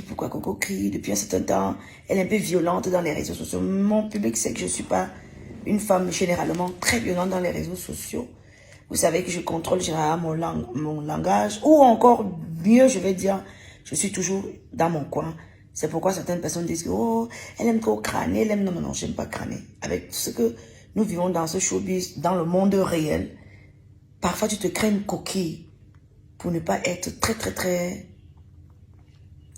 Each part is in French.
Pourquoi Coco crie? Depuis un certain temps, elle est un peu violente dans les réseaux sociaux. Mon public sait que je ne suis pas une femme généralement très violente dans les réseaux sociaux. Vous savez que je contrôle généralement mon langage. Ou encore, mieux, je vais dire, je suis toujours dans mon coin. C'est pourquoi certaines personnes disent que, oh, elle aime trop crâner, elle aime... Non, non, non, j'aime pas crâner. Avec ce que nous vivons dans ce showbiz, dans le monde réel, parfois tu te crées une coquille pour ne pas être très, très, très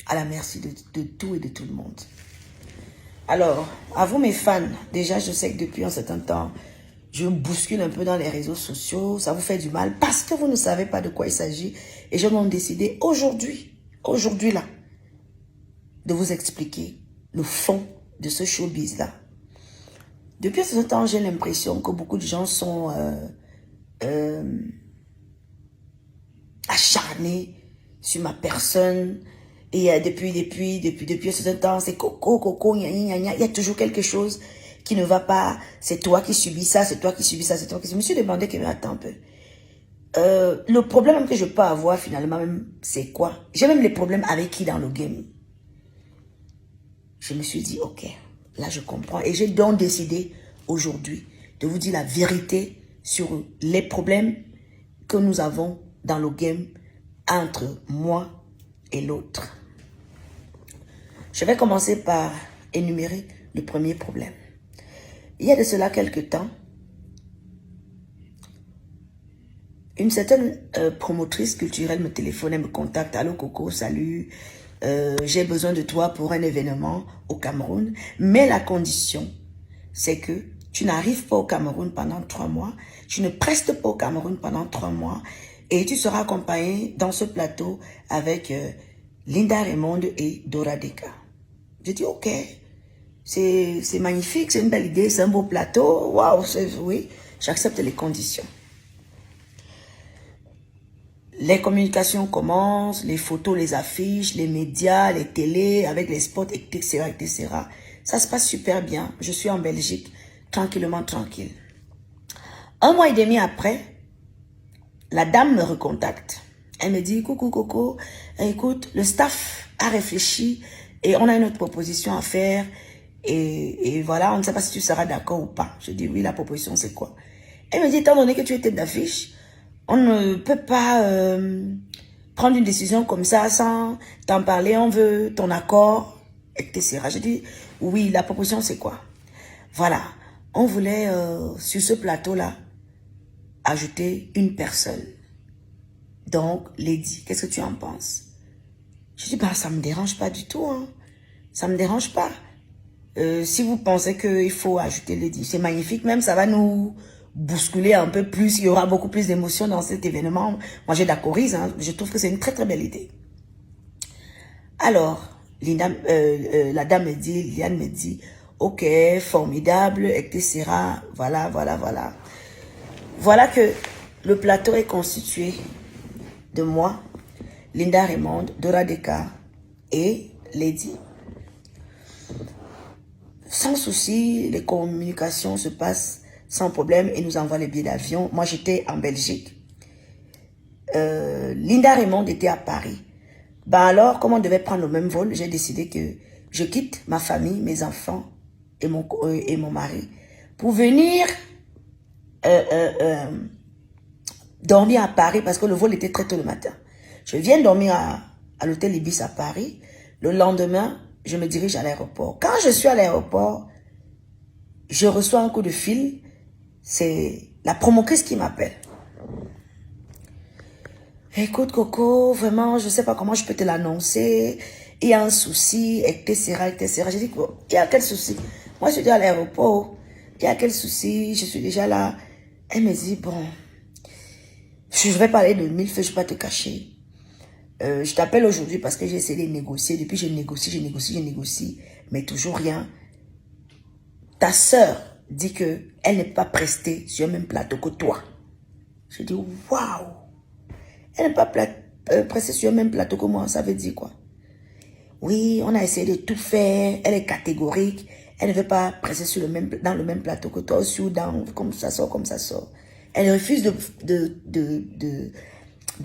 à la merci de tout et de tout le monde. Alors, à vous mes fans, déjà je sais que depuis un certain temps, je me bouscule un peu dans les réseaux sociaux, ça vous fait du mal parce que vous ne savez pas de quoi il s'agit. Et je m'en décidé aujourd'hui là, de vous expliquer le fond de ce showbiz là. Depuis un certain temps, j'ai l'impression que beaucoup de gens sont acharnés sur ma personne. Et depuis un certain temps, c'est Coco, gna, gna, gna. Il y a toujours quelque chose qui ne va pas. C'est toi qui subis ça, c'est toi qui subis ça, c'est toi qui... Je me suis demandé, que, mais attends un peu. Le problème que je peux avoir finalement, c'est quoi? J'ai même les problèmes avec qui dans le game? Je me suis dit, ok, là je comprends. Et j'ai donc décidé aujourd'hui de vous dire la vérité sur les problèmes que nous avons dans le game entre moi et l'autre. Je vais commencer par énumérer le premier problème. Il y a de cela quelques temps, une certaine promotrice culturelle me téléphone, elle me contacte. Allô Coco, salut, j'ai besoin de toi pour un événement au Cameroun. Mais la condition, c'est que tu n'arrives pas au Cameroun pendant 3 mois, tu ne prestes pas au Cameroun pendant 3 mois et tu seras accompagné dans ce plateau avec Linda Raymond et Dora Deka. Je dis ok, c'est magnifique, c'est une belle idée, c'est un beau plateau. Waouh, oui, j'accepte les conditions. Les communications commencent, les photos, les affiches, les médias, les télés, avec les spots, etc., etc. Ça se passe super bien. Je suis en Belgique, tranquillement, tranquille. 1 mois et demi après, la dame me recontacte. Elle me dit, coucou Coco, écoute, le staff a réfléchi et on a une autre proposition à faire. Et voilà, on ne sait pas si tu seras d'accord ou pas. Je dis, oui, la proposition, c'est quoi? Elle me dit, étant donné que tu es tête d'affiche, on ne peut pas prendre une décision comme ça sans t'en parler. On veut ton accord, etc. Je dis, oui, la proposition, c'est quoi? Voilà, on voulait, sur ce plateau-là, ajouter une personne. Donc, Lady, qu'est-ce que tu en penses? Je dis, bah, ça me dérange pas du tout. Hein. Ça me dérange pas. Si vous pensez qu'il faut ajouter Lady, c'est magnifique. Même, ça va nous bousculer un peu plus. Il y aura beaucoup plus d'émotions dans cet événement. Moi, j'ai d'accorise. Hein. Je trouve que c'est une très, très belle idée. Alors, Linda, la dame me dit, Liliane me dit, ok, formidable, etc. Voilà, voilà, voilà. Voilà que le plateau est constitué de moi, Linda Raymond, Dora Deka et Lady. Sans souci, les communications se passent sans problème et nous envoient les billets d'avion. Moi, j'étais en Belgique. Linda Raymond était à Paris. Ben alors, comme on devait prendre le même vol, j'ai décidé que je quitte ma famille, mes enfants et mon mari pour venir dormir à Paris parce que le vol était très tôt le matin. Je viens dormir à l'hôtel Ibis à Paris. Le lendemain, je me dirige à l'aéroport. Quand je suis à l'aéroport, je reçois un coup de fil. C'est la promotrice qui m'appelle. Écoute Coco, vraiment, je ne sais pas comment je peux te l'annoncer. Il y a un souci, etc., etc. J'ai dit, il y a quel souci? Moi, je suis à l'aéroport. Il y a quel souci? Je suis déjà là. Elle me dit, bon, je vais parler de mille feux, je ne vais pas te cacher. Je t'appelle aujourd'hui parce que j'ai essayé de négocier. Depuis, je négocie, mais toujours rien. Ta sœur dit qu'elle n'est pas prestée sur le même plateau que toi. Je dis, waouh! Elle n'est pas prestée sur le même plateau que moi. Ça veut dire quoi? Oui, on a essayé de tout faire. Elle est catégorique. Elle ne veut pas presser dans le même plateau que toi. Aussi, ou dans, comme ça sort, comme ça sort. Elle refuse de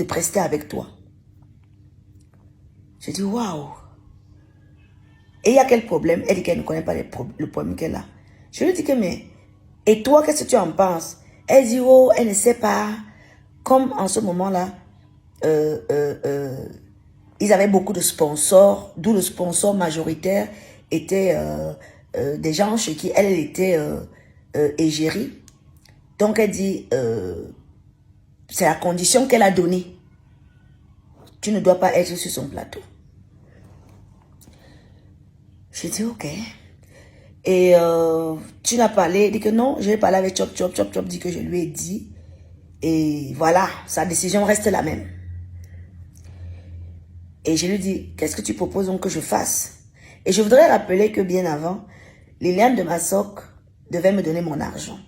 prester avec toi. Je dis, waouh, Et il y a quel problème? Elle dit qu'elle ne connaît pas le problème qu'elle a. Je lui dis que, mais, et toi, qu'est-ce que tu en penses? Elle dit, oh, elle ne sait pas. Comme en ce moment-là, ils avaient beaucoup de sponsors, d'où le sponsor majoritaire était des gens chez qui elle était égérie. Donc elle dit, c'est la condition qu'elle a donnée. Tu ne dois pas être sur son plateau. J'ai dit, ok. Et tu n'as parlé, dit que non, je vais parler avec Chop, Chop, Chop, Chop, dit que je lui ai dit. Et voilà, sa décision reste la même. Et je lui dis, qu'est-ce que tu proposes donc que je fasse? Et je voudrais rappeler que bien avant, Liliane de Massoc devait me donner mon argent.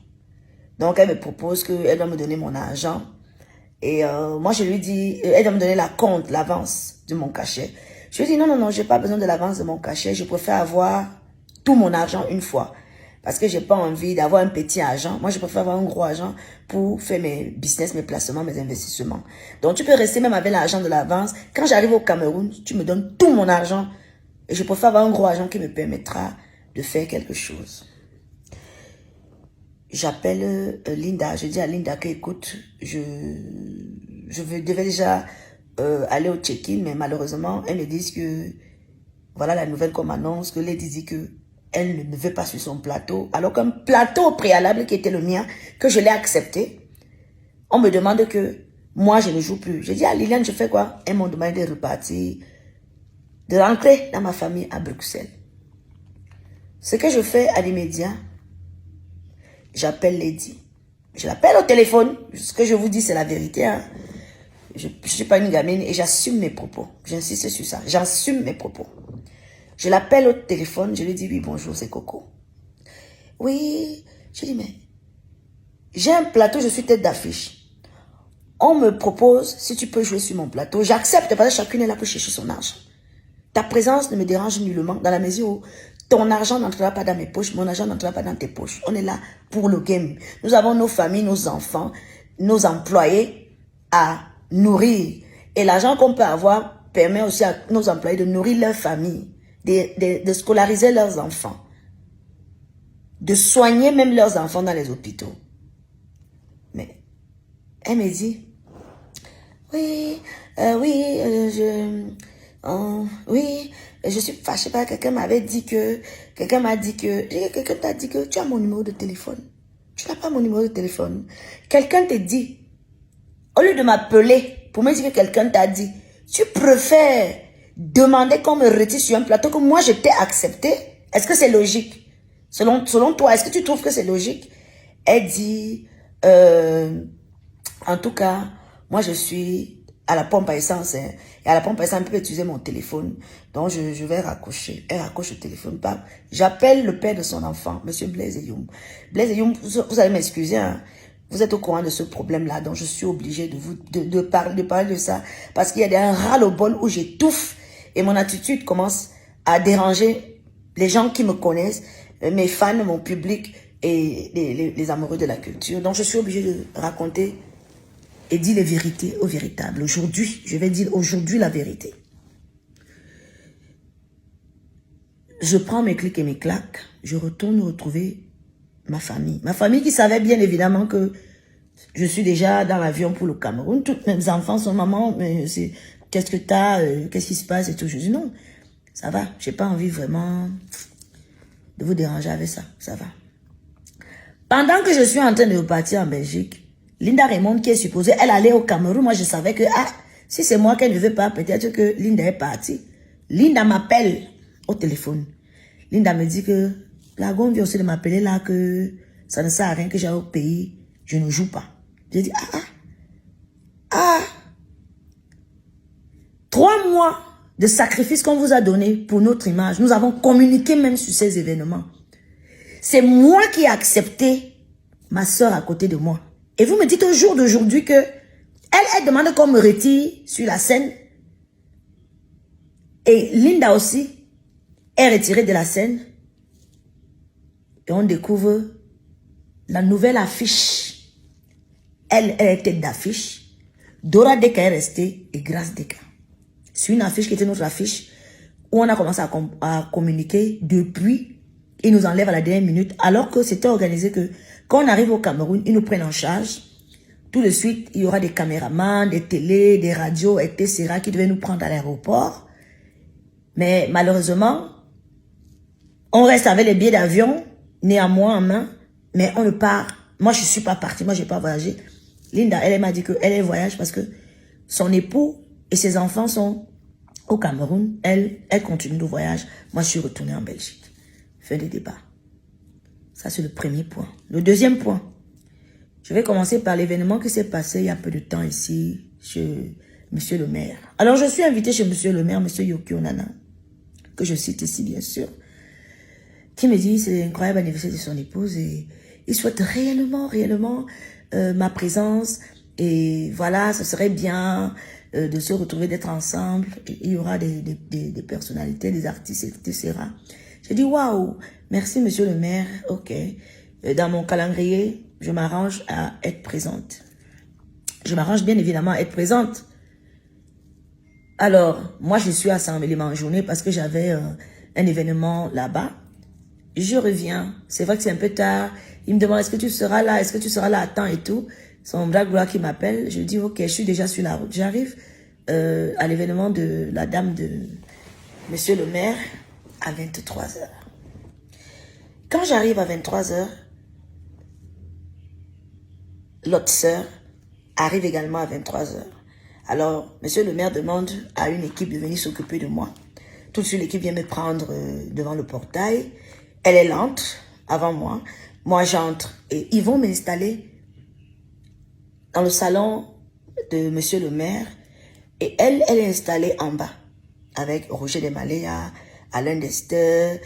Donc elle me propose qu'elle doit me donner mon argent. Et moi je lui dis, elle doit me donner la compte, l'avance de mon cachet. Je lui dis, non, non, non, je n'ai pas besoin de l'avance de mon cachet. Je préfère avoir tout mon argent une fois. Parce que je n'ai pas envie d'avoir un petit argent. Moi, je préfère avoir un gros argent pour faire mes business, mes placements, mes investissements. Donc, tu peux rester même avec l'argent de l'avance. Quand j'arrive au Cameroun, tu me donnes tout mon argent. Et je préfère avoir un gros argent qui me permettra de faire quelque chose. J'appelle Linda. Je dis à Linda que, écoute, je devais déjà aller au check-in, mais malheureusement, elles me disent que, voilà la nouvelle qu'on m'annonce, que Lady dit que elle ne veut pas sur son plateau, alors qu'un plateau préalable qui était le mien, que je l'ai accepté, on me demande que moi je ne joue plus. J'ai dit à Liliane, je fais quoi? Elles m'ont demandé de repartir, de rentrer dans ma famille à Bruxelles. Ce que je fais à l'immédiat, j'appelle Lady. Je l'appelle au téléphone. Ce que je vous dis, c'est la vérité. Hein. Je ne suis pas une gamine et j'assume mes propos. J'insiste sur ça. J'assume mes propos. Je l'appelle au téléphone, je lui dis, oui, bonjour, c'est Coco. Oui, je dis, mais j'ai un plateau, je suis tête d'affiche. On me propose, si tu peux jouer sur mon plateau, j'accepte parce que chacune est là pour chercher son argent. Ta présence ne me dérange nullement dans la mesure où ton argent n'entrera pas dans mes poches, mon argent n'entrera pas dans tes poches. On est là pour le game. Nous avons nos familles, nos enfants, nos employés à nourrir. Et l'argent qu'on peut avoir permet aussi à nos employés de nourrir leur famille. De scolariser leurs enfants, de soigner même leurs enfants dans les hôpitaux. Mais elle me dit, oui, oui, je suis fâchée parce que quelqu'un m'a dit que quelqu'un t'a dit que tu as mon numéro de téléphone. Tu n'as pas mon numéro de téléphone. Quelqu'un te dit, au lieu de m'appeler pour me dire que quelqu'un t'a dit, tu préfères demander qu'on me retire sur un plateau que moi je t'ai accepté. Est-ce que c'est logique? Selon toi, est-ce que tu trouves que c'est logique? Elle dit, en tout cas, moi je suis à la pompe à essence. Hein, et à la pompe à essence, elle peut utiliser mon téléphone. Donc je vais raccrocher. Elle raccroche le téléphone. J'appelle le père de son enfant, monsieur Blaise Eyoum. Blaise Eyoum, vous allez m'excuser, hein. Vous êtes au courant de ce problème-là, donc je suis obligée de parler de ça. Parce qu'il y a un ras-le-bol où j'étouffe. Et mon attitude commence à déranger les gens qui me connaissent, mes fans, mon public et les amoureux de la culture. Donc je suis obligée de raconter et dire les vérités aux véritables. Aujourd'hui, je vais dire aujourd'hui la vérité. Je prends mes clics et mes claques, je retourne retrouver ma famille. Ma famille qui savait bien évidemment que je suis déjà dans l'avion pour le Cameroun. Tous mes enfants sont maman, mais c'est... Qu'est-ce que t'as, qu'est-ce qui se passe et tout. Je dis non, ça va. J'ai pas envie vraiment de vous déranger avec ça. Ça va. Pendant que je suis en train de repartir en Belgique, Linda Raymond qui est supposée, elle allait au Cameroun. Moi, je savais que, si c'est moi qu'elle ne veut pas, peut-être que Linda est partie. Linda m'appelle au téléphone. Linda me dit que la gomme vient aussi de m'appeler là, que ça ne sert à rien que j'aille au pays. Je ne joue pas. J'ai dit, 3 mois de sacrifice qu'on vous a donné pour notre image. Nous avons communiqué même sur ces événements. C'est moi qui ai accepté ma soeur à côté de moi. Et vous me dites au jour d'aujourd'hui que elle demande qu'on me retire sur la scène. Et Linda aussi est retirée de la scène. Et on découvre la nouvelle affiche. Elle est tête d'affiche. Dora Deka est restée et Grâce Deka. Sur une affiche qui était notre affiche, où on a commencé à communiquer depuis. Ils nous enlèvent à la dernière minute, alors que c'était organisé que quand on arrive au Cameroun, ils nous prennent en charge. Tout de suite, il y aura des caméramans, des télés, des radios, etc. qui devaient nous prendre à l'aéroport. Mais malheureusement, on reste avec les billets d'avion, néanmoins en main, mais on ne part. Moi, je ne suis pas partie, moi, je n'ai pas voyagé. Linda, elle m'a dit qu'elle voyage parce que son époux et ses enfants sont au Cameroun. Elle continue le voyage. Moi, je suis retournée en Belgique. Fin de débat. Ça, c'est le premier point. Le deuxième point, je vais commencer par l'événement qui s'est passé il y a peu de temps ici chez Monsieur le maire. Alors, je suis invitée chez Monsieur le maire, Monsieur Yoki Onana, que je cite ici, bien sûr, qui me dit c'est l'incroyable anniversaire de son épouse et il souhaite réellement ma présence et voilà, ce serait bien de se retrouver, d'être ensemble. Il y aura des personnalités, des artistes, etc. J'ai dit, waouh, merci monsieur le maire, ok. Dans mon calendrier, je m'arrange à être présente. Je m'arrange bien évidemment à être présente. Alors, moi je suis à Saint-Mélimant en journée parce que j'avais un événement là-bas. Je reviens, c'est vrai que c'est un peu tard. Il me demande, est-ce que tu seras là? Est-ce que tu seras là à temps et tout? Son black gloire qui m'appelle, je dis, ok, je suis déjà sur la route. J'arrive à l'événement de la dame de monsieur le maire à 23h. Quand j'arrive à 23h, l'autre sœur arrive également à 23h. Alors, monsieur le maire demande à une équipe de venir s'occuper de moi. Tout de suite, l'équipe vient me prendre devant le portail. Elle entre avant moi. Moi, j'entre et ils vont m'installer dans le salon de monsieur le maire. Et elle est installée en bas avec Roger Desmaléas, Alain Dester,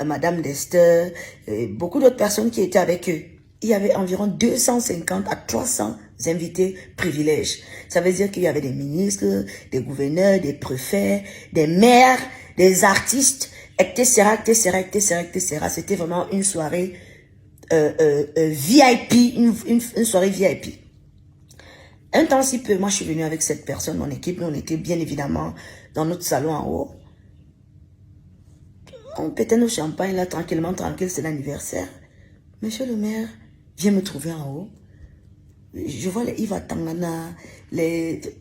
Madame Dester, et beaucoup d'autres personnes qui étaient avec eux. Il y avait environ 250 à 300 invités privilèges. Ça veut dire qu'il y avait des ministres, des gouverneurs, des préfets, des maires, des artistes, etc., etc., etc., etc. C'était vraiment une soirée VIP, une soirée VIP. Un temps si peu, moi je suis venue avec cette personne, mon équipe, nous on était bien évidemment dans notre salon en haut. On pétait nos champagnes là, tranquillement, tranquille, c'est l'anniversaire. Monsieur le maire vient me trouver en haut. Je vois les Yves Tangana,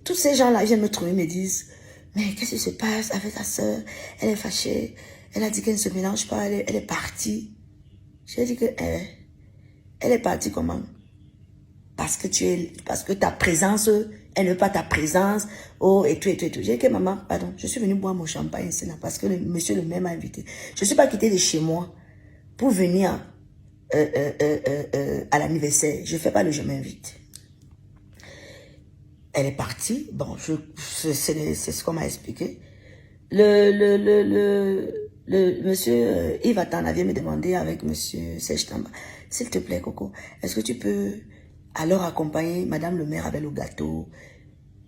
tous ces gens-là viennent me trouver, me disent, mais qu'est-ce qui se passe avec ta soeur? Elle est fâchée, elle a dit qu'elle ne se mélange pas, elle est partie. J'ai dit que, elle est partie comment? Parce que ta présence, elle ne veut pas ta présence, oh, et tout, et tout, et tout. J'ai dit que maman, pardon, je suis venue boire mon champagne, c'est là, parce que monsieur le maire m'a invité. Je ne suis pas quittée de chez moi pour venir à l'anniversaire. Je ne fais pas le je m'invite. Elle est partie, bon, c'est ce qu'on m'a expliqué. Le monsieur Yves Attan vient me demander avec monsieur Serge Tamba, s'il te plaît, Coco, est-ce que tu peux alors accompagner madame le maire avec le gâteau?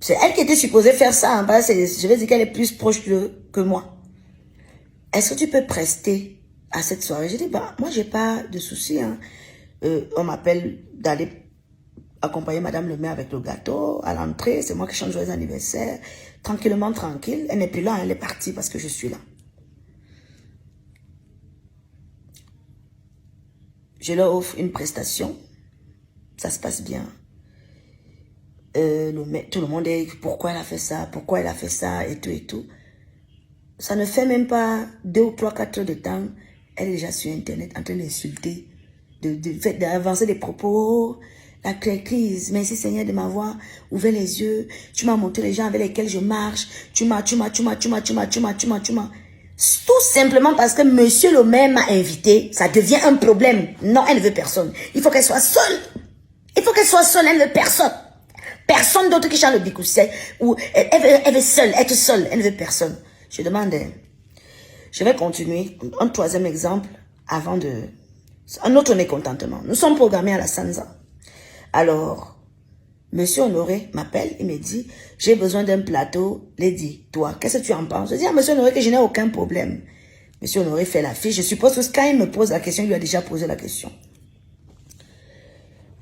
C'est elle qui était supposée faire ça, hein, je vais dire qu'elle est plus proche que moi. Est-ce que tu peux prester à cette soirée? J'ai dit, bah, moi, j'ai pas de souci. Hein. On m'appelle d'aller accompagner madame le maire avec le gâteau à l'entrée. C'est moi qui chante joyeux anniversaire. Tranquillement, tranquille. Elle n'est plus là, elle est partie parce que je suis là. Je leur offre une prestation. Ça se passe bien. Tout le monde est, pourquoi elle a fait ça, pourquoi elle a fait ça, et tout, et tout. Ça ne fait même pas 2 ou 3, 4 heures de temps. Elle est déjà sur Internet en train d'insulter, d'avancer des propos. La crise, merci Seigneur de m'avoir ouvert les yeux. Tu m'as montré les gens avec lesquels je marche. Tu m'as. Tout simplement parce que monsieur le maire m'a invité, ça devient un problème. Non, elle ne veut personne. Il faut qu'elle soit seule. Il faut qu'elle soit seule, elle ne veut personne. Personne d'autre qui chante le bikousset. Ou elle veut seule, être seule, elle ne veut personne. Je demande, je vais continuer. Un troisième exemple avant de... Un autre mécontentement. Nous sommes programmés à la Sanza. Alors, monsieur Honoré m'appelle, il me dit, j'ai besoin d'un plateau. Lady, toi, qu'est-ce que tu en penses? Je dis à monsieur Honoré que je n'ai aucun problème. Monsieur Honoré fait l'affiche. Je suppose que quand il me pose la question, il lui a déjà posé la question.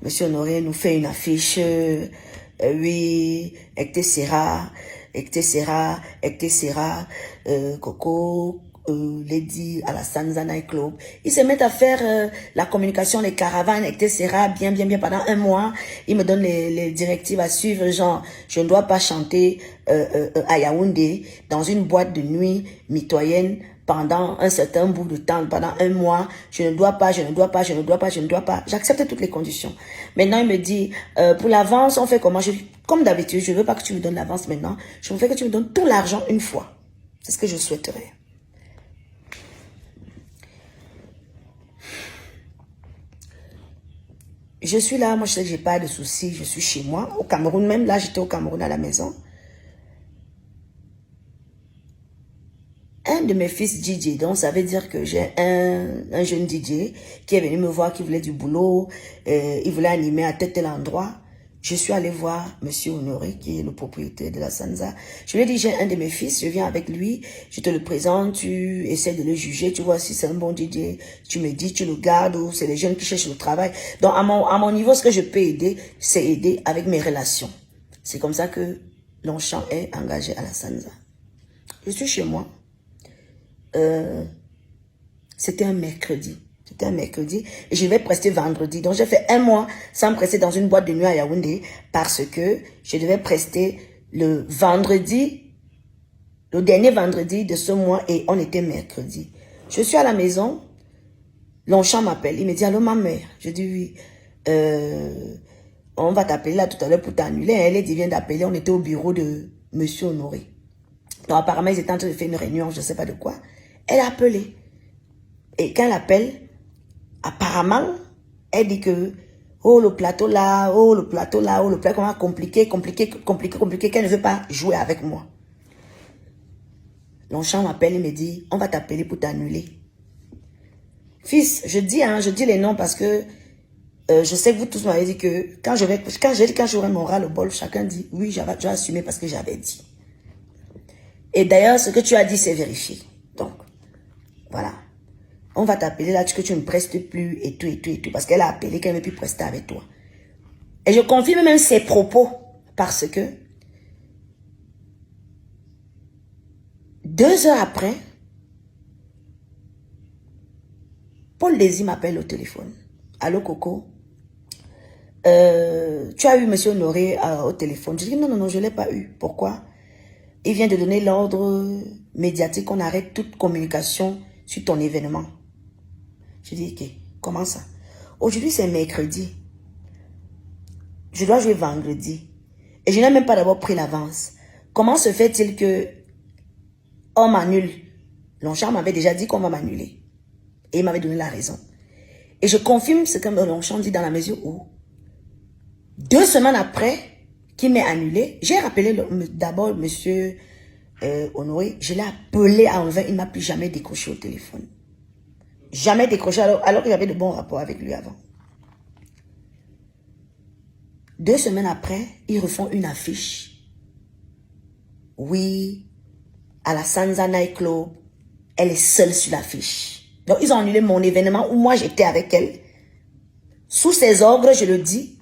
Monsieur Honoré nous fait une affiche, oui, etc. etc., etc., Coco, Lady à la Sanza Night Club. Ils se mettent à faire la communication, les caravanes, etc. Bien pendant un mois. Ils me donnent les directives à suivre, genre, je ne dois pas chanter à Yaoundé dans une boîte de nuit mitoyenne pendant un certain bout de temps, pendant un mois. Je ne dois pas. J'accepte toutes les conditions. Maintenant, il me dit, pour l'avance, on fait comment? Comme d'habitude, je ne veux pas que tu me donnes l'avance maintenant. Je veux que tu me donnes tout l'argent une fois. C'est ce que je souhaiterais. Je suis là, moi je sais que j'ai pas de soucis, je suis chez moi, au Cameroun même, là j'étais au Cameroun à la maison. Un de mes fils DJ, donc ça veut dire que j'ai un jeune DJ qui est venu me voir, qui voulait du boulot, il voulait animer à tel endroit. Je suis allée voir Monsieur Honoré, qui est le propriétaire de la Sanza. Je lui ai dit, j'ai un de mes fils, je viens avec lui, je te le présente, tu essaies de le juger, tu vois si c'est un bon DJ, tu me dis, tu le gardes, ou c'est les jeunes qui cherchent le travail. Donc à mon niveau, ce que je peux aider, c'est aider avec mes relations. C'est comme ça que Longchamp est engagé à la Sanza. Je suis chez moi. C'était un mercredi. C'était un mercredi et je vais prester vendredi. Donc, j'ai fait un mois sans prester dans une boîte de nuit à Yaoundé parce que je devais prester le vendredi, le dernier vendredi de ce mois et on était mercredi. Je suis à la maison, Longchamp m'appelle. Il me dit, allô ma mère. Je dis oui. On va t'appeler là tout à l'heure pour t'annuler. Elle vient d'appeler, on était au bureau de Monsieur Honoré. Donc, apparemment, ils étaient en train de faire une réunion, je ne sais pas de quoi. Elle a appelé. Et quand elle appelle, apparemment, elle dit que, oh le plateau là, oh le plateau là, oh le plateau, comment compliqué, qu'elle ne veut pas jouer avec moi. Longchamp m'appelle et me dit, on va t'appeler pour t'annuler. Fils, je dis les noms parce que je sais que vous tous m'avez dit que quand j'aurai mon ras le bol, chacun dit, oui, je vais assumer parce que j'avais dit. Et d'ailleurs, ce que tu as dit, c'est vérifié. Donc, voilà. On va t'appeler là, que tu ne me prestes plus et tout. Parce qu'elle a appelé qu'elle ne veut plus prester avec toi. Et je confirme même ses propos. Parce que 2 heures après, Paul Désir m'appelle au téléphone. Allô Coco, tu as eu Monsieur Honoré au téléphone. Je dis non, je ne l'ai pas eu. Pourquoi? Il vient de donner l'ordre médiatique qu'on arrête toute communication sur ton événement. Je dis, ok, comment ça? Aujourd'hui, c'est mercredi. Je dois jouer vendredi. Et je n'ai même pas d'abord pris l'avance. Comment se fait-il que on m'annule? Longchamp m'avait déjà dit qu'on va m'annuler. Et il m'avait donné la raison. Et je confirme ce que Longchamp dit dans la mesure où 2 semaines après qu'il m'ait annulé, j'ai rappelé d'abord Monsieur Honoré. Je l'ai appelé à enlever. Il ne m'a plus jamais décroché au téléphone. Jamais décroché alors que j'avais de bons rapports avec lui avant. 2 semaines après, ils refont une affiche. Oui, à la Sanza Night Club, elle est seule sur l'affiche. Donc, ils ont annulé mon événement où moi, j'étais avec elle. Sous ses ordres, je le dis,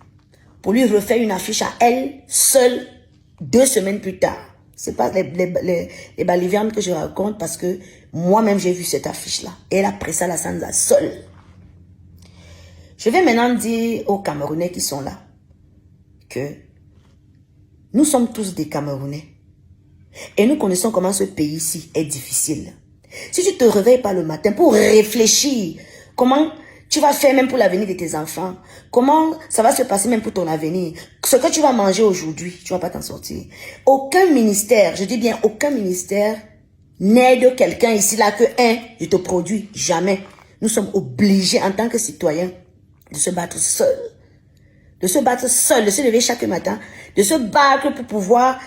pour lui refaire une affiche à elle, seule, 2 semaines plus tard. C'est pas les balivernes que je raconte parce que moi-même, j'ai vu cette affiche-là. Et elle a pris ça à la Sanza seule. Je vais maintenant dire aux Camerounais qui sont là que nous sommes tous des Camerounais. Et nous connaissons comment ce pays-ci est difficile. Si tu te réveilles pas le matin pour réfléchir, comment tu vas faire même pour l'avenir de tes enfants, comment ça va se passer même pour ton avenir, ce que tu vas manger aujourd'hui, tu vas pas t'en sortir. Aucun ministère, je dis bien aucun ministère, n'aide quelqu'un ici là que je te produis, jamais. Nous sommes obligés en tant que citoyens de se battre seuls. De se battre seul, de se lever chaque matin, de se battre pour pouvoir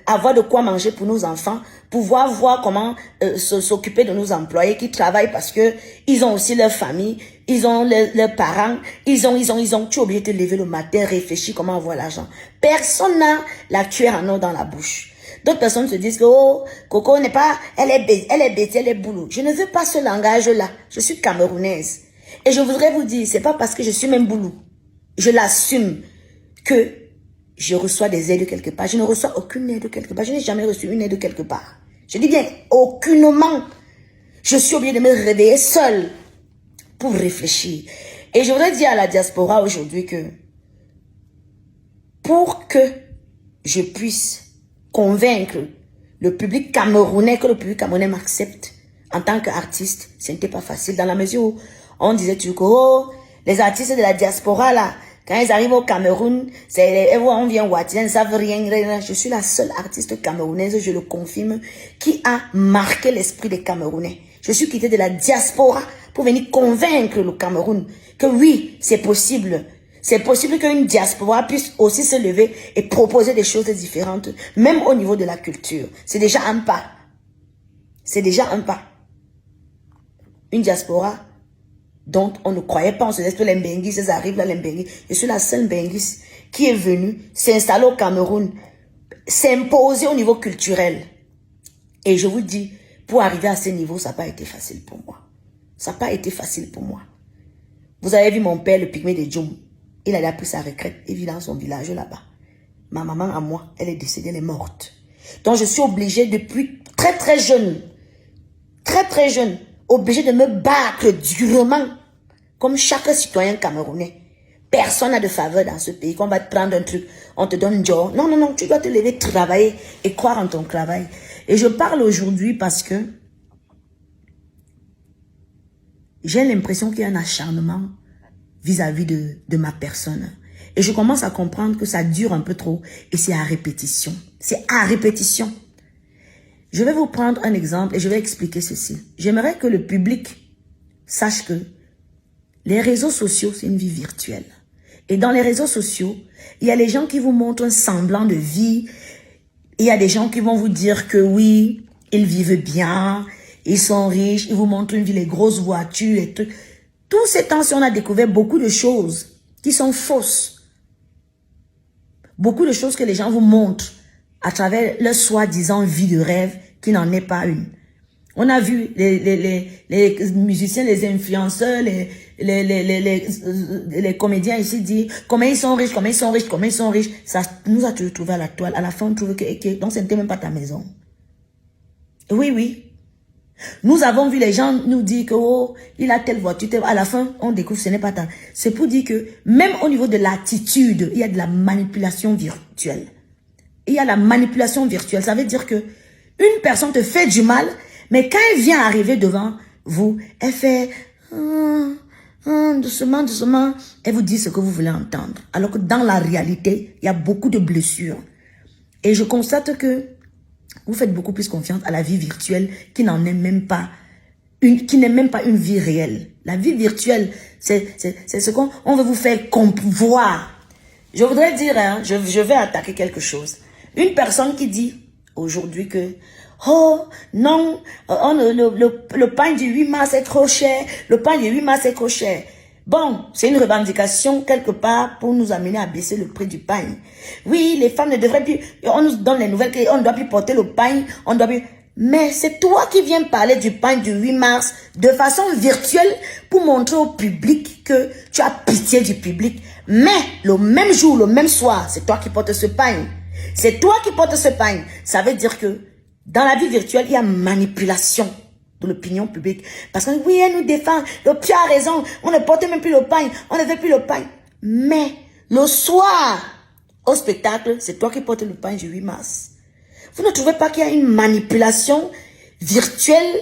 avoir de quoi manger pour nos enfants, pouvoir voir comment s'occuper de nos employés qui travaillent parce que ils ont aussi leur famille, ils ont leurs parents, ils ont, tu es obligé de te lever le matin, réfléchir comment avoir l'argent. Personne n'a la cuillère en or dans la bouche. D'autres personnes se disent que, oh, Coco n'est pas, elle est bête, elle est boulot. Je ne veux pas ce langage-là. Je suis camerounaise. Et je voudrais vous dire, c'est pas parce que je suis même boulot. Je l'assume que je reçois des aides quelque part. Je ne reçois aucune aide quelque part. Je n'ai jamais reçu une aide quelque part. Je dis bien, aucunement. Je suis obligée de me réveiller seule pour réfléchir. Et je voudrais dire à la diaspora aujourd'hui que pour que je puisse convaincre le public camerounais, que le public camerounais m'accepte en tant qu'artiste, ce n'était pas facile dans la mesure où on disait toujours que oh, les artistes de la diaspora là, quand ils arrivent au Cameroun, on vient Ouattien, ils ne savent rien. Je suis la seule artiste camerounaise, je le confirme, qui a marqué l'esprit des Camerounais. Je suis quittée de la diaspora pour venir convaincre le Cameroun que oui, c'est possible. C'est possible qu'une diaspora puisse aussi se lever et proposer des choses différentes, même au niveau de la culture. C'est déjà un pas. C'est déjà un pas. Une diaspora dont on ne croyait pas, on se disait que les Mbenguis, ils arrivent là, les Mbenguis. Je suis la seule Mbenguis qui est venue s'installer au Cameroun, s'imposer au niveau culturel. Et je vous dis, pour arriver à ce niveau, ça n'a pas été facile pour moi. Ça n'a pas été facile pour moi. Vous avez vu mon père, le pygmée de Djoum. Il a pris sa retraite, il vit dans son village là-bas. Ma maman à moi, elle est décédée, elle est morte. Donc je suis obligée depuis très jeune, obligée de me battre durement, comme chaque citoyen camerounais. Personne n'a de faveur dans ce pays, qu'on va te prendre un truc, on te donne un job. Non, non, non, tu dois te lever, travailler et croire en ton travail. Et je parle aujourd'hui parce que j'ai l'impression qu'il y a un acharnement vis-à-vis de ma personne. Et je commence à comprendre que ça dure un peu trop et c'est à répétition. C'est à répétition. Je vais vous prendre un exemple et je vais expliquer ceci. J'aimerais que le public sache que les réseaux sociaux, c'est une vie virtuelle. Et dans les réseaux sociaux, il y a les gens qui vous montrent un semblant de vie. Il y a des gens qui vont vous dire que oui, ils vivent bien, ils sont riches, ils vous montrent une vie, les grosses voitures et tout. Tous ces temps-ci, on a découvert beaucoup de choses qui sont fausses. Beaucoup de choses que les gens vous montrent à travers leur soi-disant vie de rêve qui n'en est pas une. On a vu les musiciens, les influenceurs, les comédiens ici dire comment ils sont riches, comment ils sont riches, comment ils sont riches. Ça nous a toujours trouvé à la toile. À la fin, on trouve que donc ce n'était même pas ta maison. Oui, oui. Nous avons vu les gens nous dire que oh, il a telle voiture, à la fin, on découvre que ce n'est pas tant. C'est pour dire que même au niveau de l'attitude, il y a de la manipulation virtuelle. Il y a la manipulation virtuelle. Ça veut dire que une personne te fait du mal, mais quand elle vient arriver devant vous, elle fait doucement, doucement, elle vous dit ce que vous voulez entendre. Alors que dans la réalité, il y a beaucoup de blessures. Et je constate que vous faites beaucoup plus confiance à la vie virtuelle qui n'en est même pas qui n'est même pas une vie réelle. La vie virtuelle, c'est ce qu'on veut vous faire voir. Je voudrais dire, hein, je vais attaquer quelque chose. Une personne qui dit aujourd'hui que oh non, le pain du 8 mars est trop cher, le pain du 8 mars est trop cher. Bon, c'est une revendication quelque part pour nous amener à baisser le prix du pain. Oui, les femmes ne devraient plus, on nous donne les nouvelles qu'on ne doit plus porter le pain, on doit plus... Mais c'est toi qui viens parler du pain du 8 mars de façon virtuelle pour montrer au public que tu as pitié du public. Mais le même jour, le même soir, c'est toi qui portes ce pain. C'est toi qui portes ce pain. Ça veut dire que dans la vie virtuelle, il y a manipulation de l'opinion publique. Parce que oui, elle nous défend. Le Pierre a raison. On ne porte même plus le pain. On ne veut plus le pain. Mais le soir, au spectacle, c'est toi qui portes le pain du 8 mars. Vous ne trouvez pas qu'il y a une manipulation virtuelle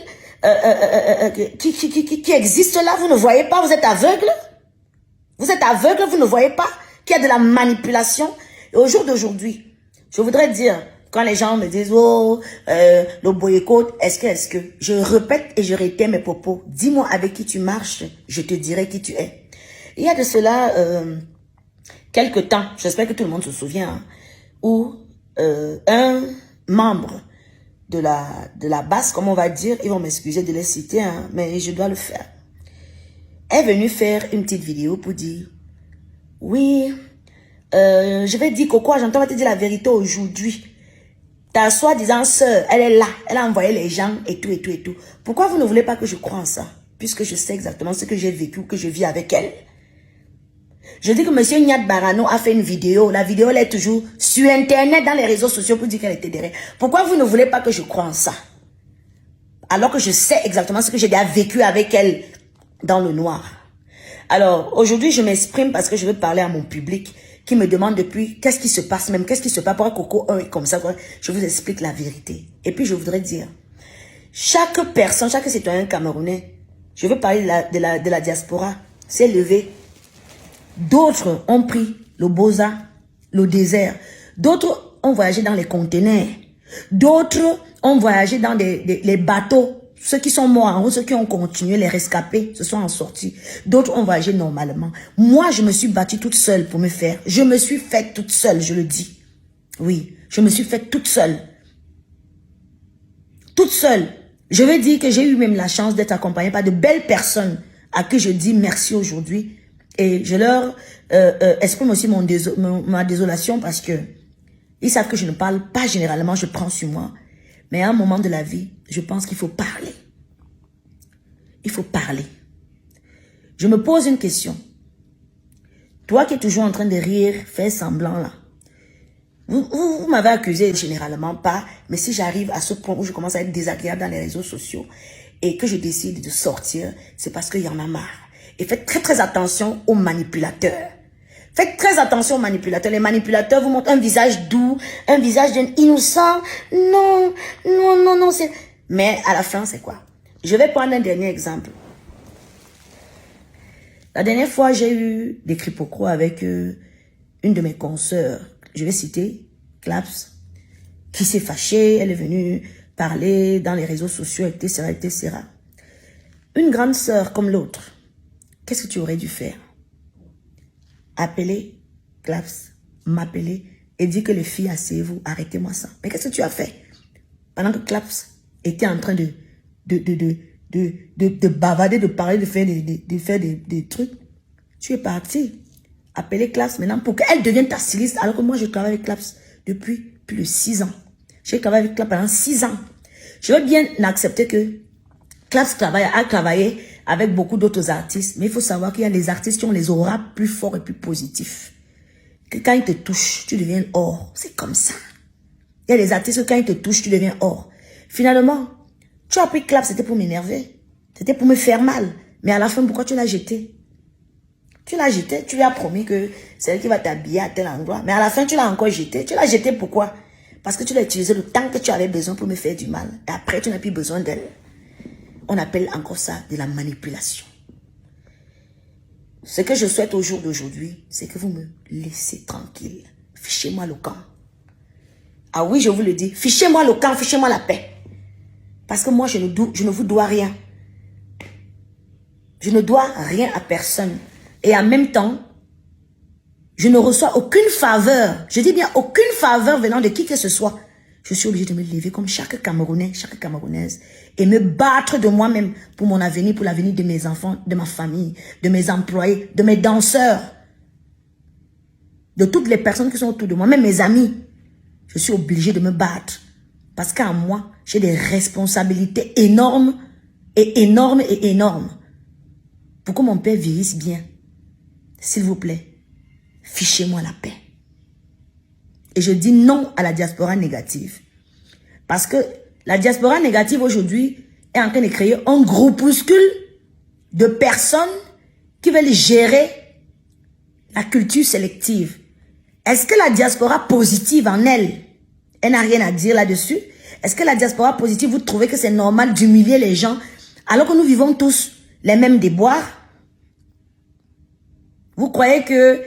qui existe là? Vous ne voyez pas? Vous êtes aveugle? Vous êtes aveugle? Vous ne voyez pas qu'il y a de la manipulation? Et au jour d'aujourd'hui, je voudrais dire, quand les gens me disent, oh, le boycott, est-ce que, je répète et je réitère mes propos. Dis-moi avec qui tu marches, je te dirai qui tu es. Il y a de cela quelque temps, j'espère que tout le monde se souvient, hein, où un membre de la base, comme on va dire, ils vont m'excuser de les citer, hein, mais je dois le faire, est venu faire une petite vidéo pour dire, oui, je vais dire Coco, j'entends te dire la vérité aujourd'hui. Ta soi-disant sœur, elle est là, elle a envoyé les gens et tout, et tout, et tout. Pourquoi vous ne voulez pas que je croie en ça? Puisque je sais exactement ce que j'ai vécu, que je vis avec elle. Je dis que M. Nyat Barano a fait une vidéo. La vidéo, elle est toujours sur Internet, dans les réseaux sociaux, pour dire qu'elle était derrière. Pourquoi vous ne voulez pas que je croie en ça? Alors que je sais exactement ce que j'ai déjà vécu avec elle dans le noir. Alors, aujourd'hui, je m'exprime parce que je veux parler à mon public qui me demande depuis qu'est-ce qui se passe même, qu'est-ce qui se passe, pourquoi Coco 1 est comme ça. Je vous explique la vérité. Et puis, je voudrais dire, chaque personne, chaque citoyen camerounais, je veux parler de la diaspora, s'est levé. D'autres ont pris le Boza, le désert. D'autres ont voyagé dans les conteneurs. D'autres ont voyagé dans les bateaux. Ceux qui sont morts en haut, ceux qui ont continué, les rescapés, se sont en sortis. D'autres ont voyagé normalement. Moi, je me suis battue toute seule pour me faire. Je me suis faite toute seule, je le dis. Oui, je me suis faite toute seule. Toute seule. Je veux dire que j'ai eu même la chance d'être accompagnée par de belles personnes à qui je dis merci aujourd'hui. Et je leur exprime aussi ma désolation parce que ils savent que je ne parle pas généralement, je prends sur moi. Mais à un moment de la vie, je pense qu'il faut parler. Il faut parler. Je me pose une question. Toi qui es toujours en train de rire, faire semblant là. Vous m'avez accusé généralement pas, mais si j'arrive à ce point où je commence à être désagréable dans les réseaux sociaux et que je décide de sortir, c'est parce qu'il y en a marre. Et faites très très attention aux manipulateurs. Faites très attention aux manipulateurs. Les manipulateurs vous montrent un visage doux, un visage d'un innocent. Non, non, non, non. Mais à la fin, c'est quoi? Je vais prendre un dernier exemple. La dernière fois, j'ai eu des quiproquos avec une de mes consoeurs. Je vais citer Claps, qui s'est fâchée. Elle est venue parler dans les réseaux sociaux, etc., etc. Une grande sœur comme l'autre, qu'est-ce que tu aurais dû faire? Appeler Claps, m'appeler et dire que les filles, asseyez-vous, arrêtez-moi ça. Mais qu'est-ce que tu as fait? Pendant que Claps était en train de bavarder, de parler, de faire des trucs, tu es parti. Appeler Claps maintenant pour qu'elle devienne ta styliste, alors que moi je travaille avec Claps depuis plus de 6 ans. J'ai travaillé avec Claps pendant 6 ans. Je veux bien accepter que Claps a travaillé avec beaucoup d'autres artistes, mais il faut savoir qu'il y a des artistes qui ont les auras plus forts et plus positifs. Que quand ils te touchent, tu deviens or. C'est comme ça. Il y a des artistes que quand ils te touchent, tu deviens or. Finalement, tu as pris Claps, c'était pour m'énerver. C'était pour me faire mal. Mais à la fin, pourquoi tu l'as jeté? Tu l'as jeté, tu lui as promis que c'est elle qui va t'habiller à tel endroit. Mais à la fin, tu l'as encore jeté. Tu l'as jeté pourquoi? Parce que tu l'as utilisé le temps que tu avais besoin pour me faire du mal. Et après, tu n'as plus besoin d'elle. On appelle encore ça de la manipulation. Ce que je souhaite au jour d'aujourd'hui, c'est que vous me laissez tranquille. Fichez-moi le camp. Ah oui, je vous le dis. Fichez-moi le camp, fichez-moi la paix. Parce que moi, je ne vous dois rien. Je ne dois rien à personne. Et en même temps, je ne reçois aucune faveur. Je dis bien aucune faveur venant de qui que ce soit. Je suis obligée de me lever comme chaque Camerounais, chaque Camerounaise et me battre de moi-même pour mon avenir, pour l'avenir de mes enfants, de ma famille, de mes employés, de mes danseurs, de toutes les personnes qui sont autour de moi, même mes amis. Je suis obligée de me battre parce qu'en moi, j'ai des responsabilités énormes et énormes et énormes pour que mon père vieillisse bien. S'il vous plaît, fichez-moi la paix. Et je dis non à la diaspora négative. Parce que la diaspora négative aujourd'hui est en train de créer un groupuscule de personnes qui veulent gérer la culture sélective. Est-ce que la diaspora positive en elle, elle n'a rien à dire là-dessus? Est-ce que la diaspora positive, vous trouvez que c'est normal d'humilier les gens alors que nous vivons tous les mêmes déboires? Vous croyez que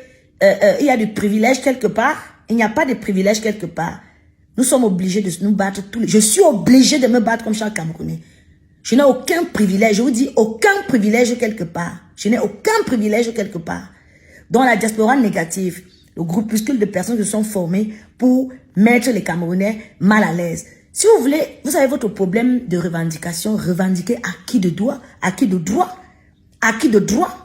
il y a du privilège quelque part? Il n'y a pas de privilège quelque part. Nous sommes obligés de nous battre tous les... Je suis obligé de me battre comme chaque Camerounais. Je n'ai aucun privilège. Je vous dis, aucun privilège quelque part. Je n'ai aucun privilège quelque part. Dans la diaspora négative, le groupuscule de personnes qui se sont formées pour mettre les Camerounais mal à l'aise. Si vous voulez, vous avez votre problème de revendication, revendiquer à qui de droit, à qui de droit, à qui de droit.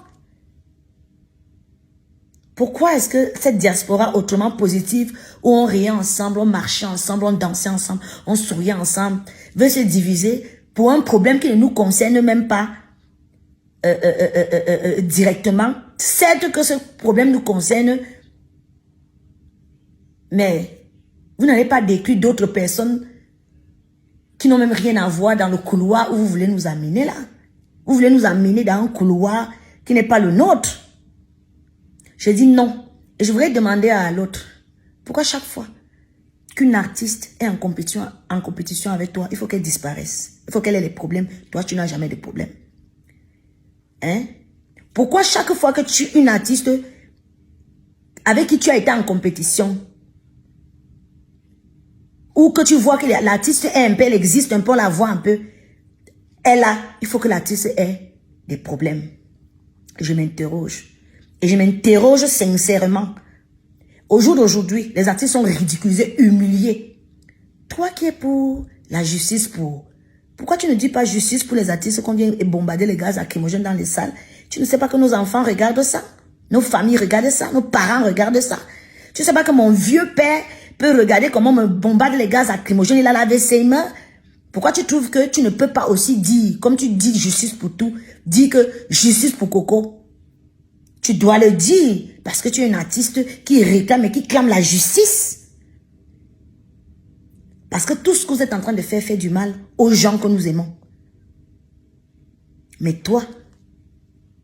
Pourquoi est-ce que cette diaspora autrement positive, où on riait ensemble, on marchait ensemble, on dansait ensemble, on souriait ensemble, veut se diviser pour un problème qui ne nous concerne même pas? directement. Certes que ce problème nous concerne, mais vous n'allez pas décrire d'autres personnes qui n'ont même rien à voir dans le couloir où vous voulez nous amener là. Vous voulez nous amener dans un couloir qui n'est pas le nôtre. Je dis non. Et je voudrais demander à l'autre, pourquoi chaque fois qu'une artiste est en compétition avec toi, il faut qu'elle disparaisse. Il faut qu'elle ait des problèmes. Toi, tu n'as jamais de problème. Hein? Pourquoi chaque fois que tu es une artiste avec qui tu as été en compétition, ou que tu vois que l'artiste est un peu, elle existe un peu, on la voit un peu, il faut que l'artiste ait des problèmes. Je m'interroge. Et je m'interroge sincèrement. Au jour d'aujourd'hui, les artistes sont ridiculisés, humiliés. Toi qui es pour la justice pourquoi tu ne dis pas justice pour les artistes qu'on vient bombarder les gaz lacrymogènes dans les salles? Tu ne sais pas que nos enfants regardent ça? Nos familles regardent ça? Nos parents regardent ça? Tu ne sais pas que mon vieux père peut regarder comment on me bombarde les gaz lacrymogènes, il a lavé ses mains? Pourquoi tu trouves que tu ne peux pas aussi dire, comme tu dis justice pour tout, dis que justice pour Coco? Tu dois le dire, parce que tu es un artiste qui réclame et qui clame la justice. Parce que tout ce que vous êtes en train de faire fait du mal aux gens que nous aimons. Mais toi,